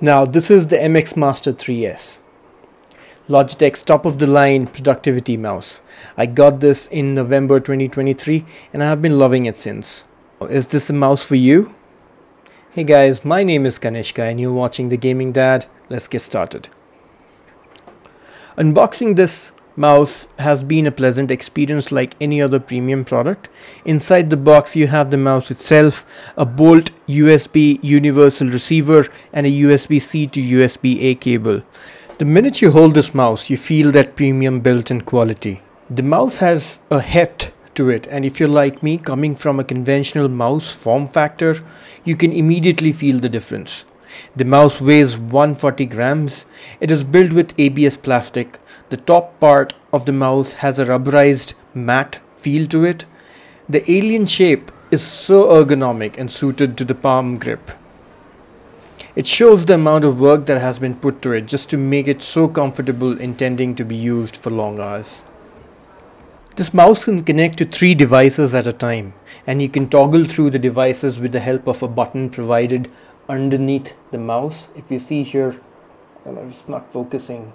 Now this is the MX Master 3S, Logitech's top-of-the-line productivity mouse. I got this in November 2023 and I have been loving it since. Is this a mouse for you? Hey guys, my name is Kanishka and you're watching The Gaming Dad. Let's get started. Unboxing this mouse has been a pleasant experience like any other premium product. Inside the box you have the mouse itself, a Bolt USB universal receiver and a USB-C to USB-A cable. The minute you hold this mouse you feel that premium built-in quality. The mouse has a heft to it, and if you're like me, coming from a conventional mouse form factor, you can immediately feel the difference. The mouse weighs 140 grams. It is built with ABS plastic. The top part of the mouse has a rubberized matte feel to it. The alien shape is so ergonomic and suited to the palm grip. It shows the amount of work that has been put to it just to make it so comfortable, intending to be used for long hours. This mouse can connect to 3 devices at a time, and you can toggle through the devices with the help of a button provided underneath the mouse. If you see here, it's not focusing.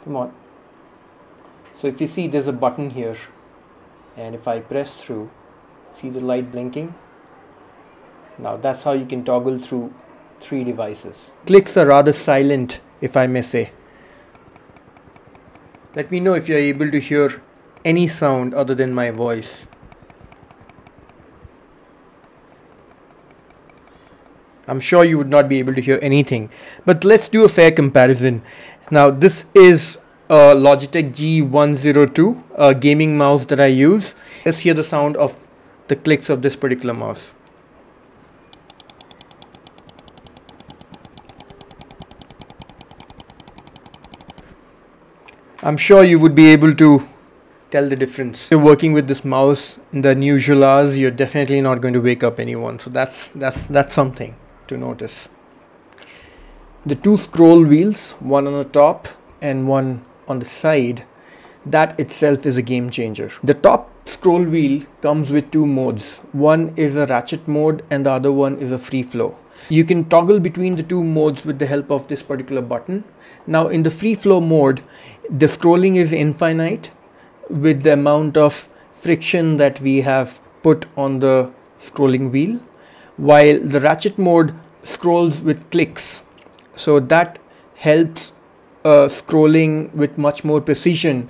Come on. So if you see, there's a button here, and if I press through, see the light blinking? Now that's how you can toggle through 3 devices. Clicks are rather silent, if I may say. Let me know if you're able to hear any sound other than my voice. I'm sure you would not be able to hear anything, but let's do a fair comparison. Now this is a Logitech G102, a gaming mouse that I use. Let's hear the sound of the clicks of this particular mouse. I'm sure you would be able to tell the difference. If you're working with this mouse in the unusual hours, you're definitely not going to wake up anyone. So that's something to notice. The 2 scroll wheels, one on the top and one on the side, that itself is a game changer. The top scroll wheel comes with 2 modes. One is a ratchet mode and the other one is a free flow. You can toggle between the 2 modes with the help of this particular button. Now in the free flow mode, the scrolling is infinite with the amount of friction that we have put on the scrolling wheel, while the ratchet mode scrolls with clicks. So that helps scrolling with much more precision.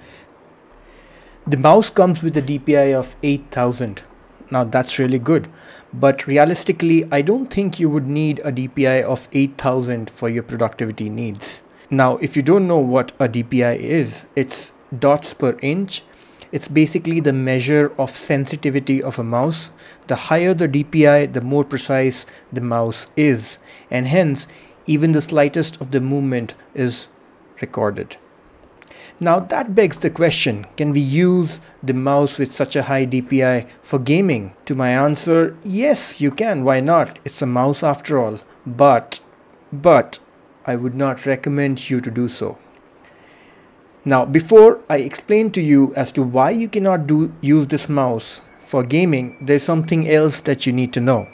The mouse comes with a DPI of 8000. Now that's really good, but realistically I don't think you would need a DPI of 8000 for your productivity needs. Now if you don't know what a DPI is, it's dots per inch. It's basically the measure of sensitivity of a mouse. The higher the DPI, the more precise the mouse is, and hence even the slightest of the movement is recorded. Now that begs the question, can we use the mouse with such a high DPI for gaming? To my answer, yes you can, why not? It's a mouse after all, but I would not recommend you to do so. Now before I explain to you as to why you cannot use this mouse for gaming, there's something else that you need to know.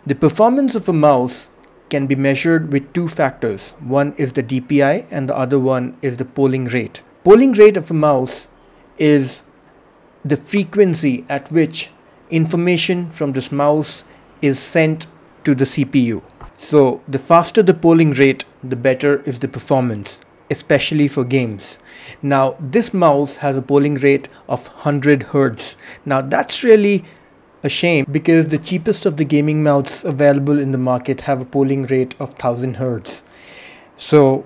The performance of a mouse can be measured with 2 factors. One is the DPI and the other one is the polling rate. Polling rate of a mouse is the frequency at which information from this mouse is sent to the CPU. So the faster the polling rate, the better is the performance, especially for games. Now this mouse has a polling rate of 100 Hz. Now that's really a shame because the cheapest of the gaming mouse available in the market have a polling rate of 1000 Hz. So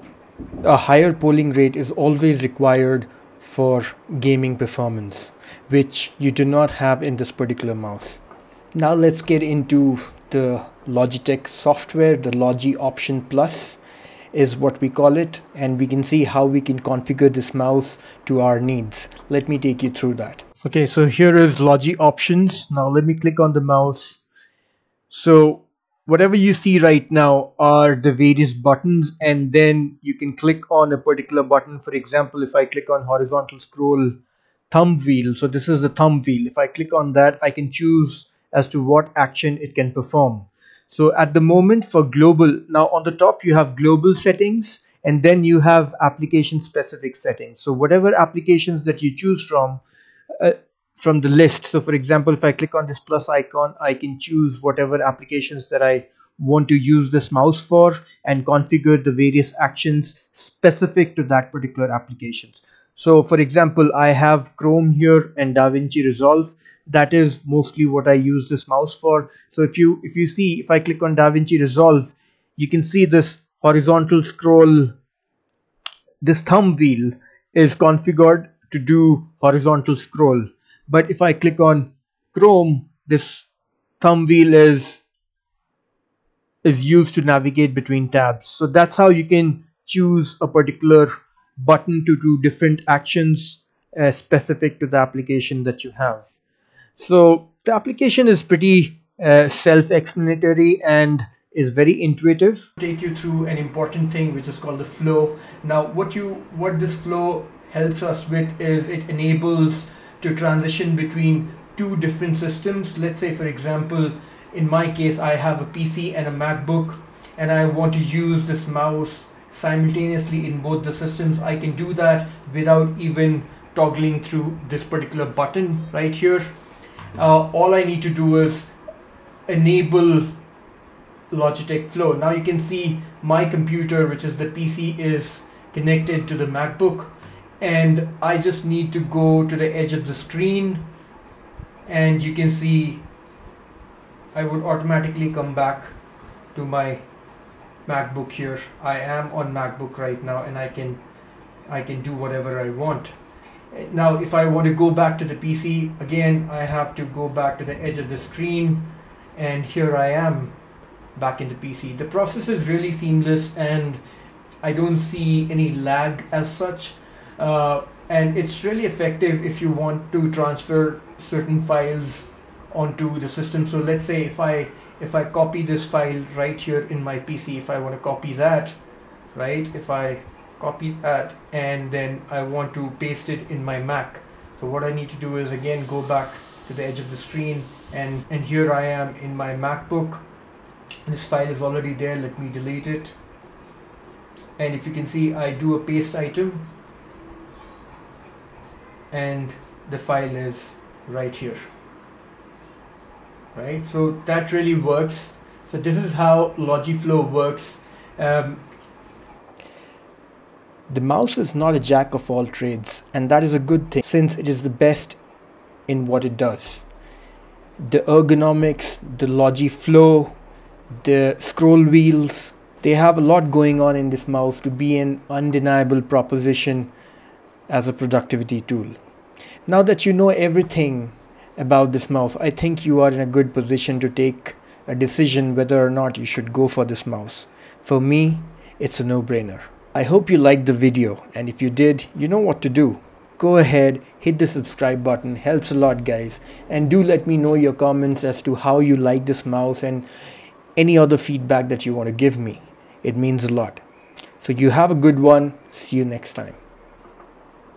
a higher polling rate is always required for gaming performance, which you do not have in this particular mouse. Now let's get into the Logitech software. The Logi Option Plus is what we call it, and we can see how we can configure this mouse to our needs. Let me take you through that. Okay, so here is Logi Options. Now let me click on the mouse. So whatever you see right now are the various buttons, and then you can click on a particular button. For example, if I click on horizontal scroll thumb wheel, so this is the thumb wheel. If I click on that, I can choose as to what action it can perform. So at the moment for global, now on the top you have global settings, and then you have application specific settings. So whatever applications that you choose uh, from the list. So for example, if I click on this plus icon, I can choose whatever applications that I want to use this mouse for and configure the various actions specific to that particular applications. So for example, I have Chrome here and DaVinci Resolve. That is mostly what I use this mouse for. So if you see, if I click on DaVinci Resolve, you can see this horizontal scroll. This thumb wheel is configured to do horizontal scroll, but if I click on Chrome, this thumb wheel is used to navigate between tabs. So that's how you can choose a particular button to do different actions specific to the application that you have. So the application is pretty self-explanatory and is very intuitive. Take you through an important thing which is called the flow. Now what this flow helps us with is it enables to transition between two different systems. Let's say for example, in my case I have a PC and a MacBook and I want to use this mouse simultaneously in both the systems. I can do that without even toggling through this particular button right here. All I need to do is enable Logitech Flow. Now you can see my computer, which is the PC, is connected to the MacBook, and I just need to go to the edge of the screen, and you can see I would automatically come back to my MacBook here. I am on MacBook right now, and I can do whatever I want. Now if I want to go back to the PC again, I have to go back to the edge of the screen, and here I am back in the PC. The process is really seamless and I don't see any lag as such, and it's really effective if you want to transfer certain files onto the system. So let's say if I copy this file right here in my PC, if I want to copy that, right, if I copy that and then I want to paste it in my Mac, so what I need to do is again go back to the edge of the screen, and here I am in my MacBook. This file is already there. Let me delete it, and if you can see, I do a paste item and the file is right here, right? So that really works. So this is how Logi Flow works. The mouse is not a jack of all trades, and that is a good thing since it is the best in what it does. The ergonomics, the Logi Flow, the scroll wheels, they have a lot going on in this mouse to be an undeniable proposition as a productivity tool. Now that you know everything about this mouse, I think you are in a good position to take a decision whether or not you should go for this mouse. For me, it's a no-brainer. I hope you liked the video, and if you did, you know what to do. Go ahead, hit the subscribe button, helps a lot guys, and do let me know your comments as to how you like this mouse and any other feedback that you want to give me. It means a lot. So you have a good one. See you next time.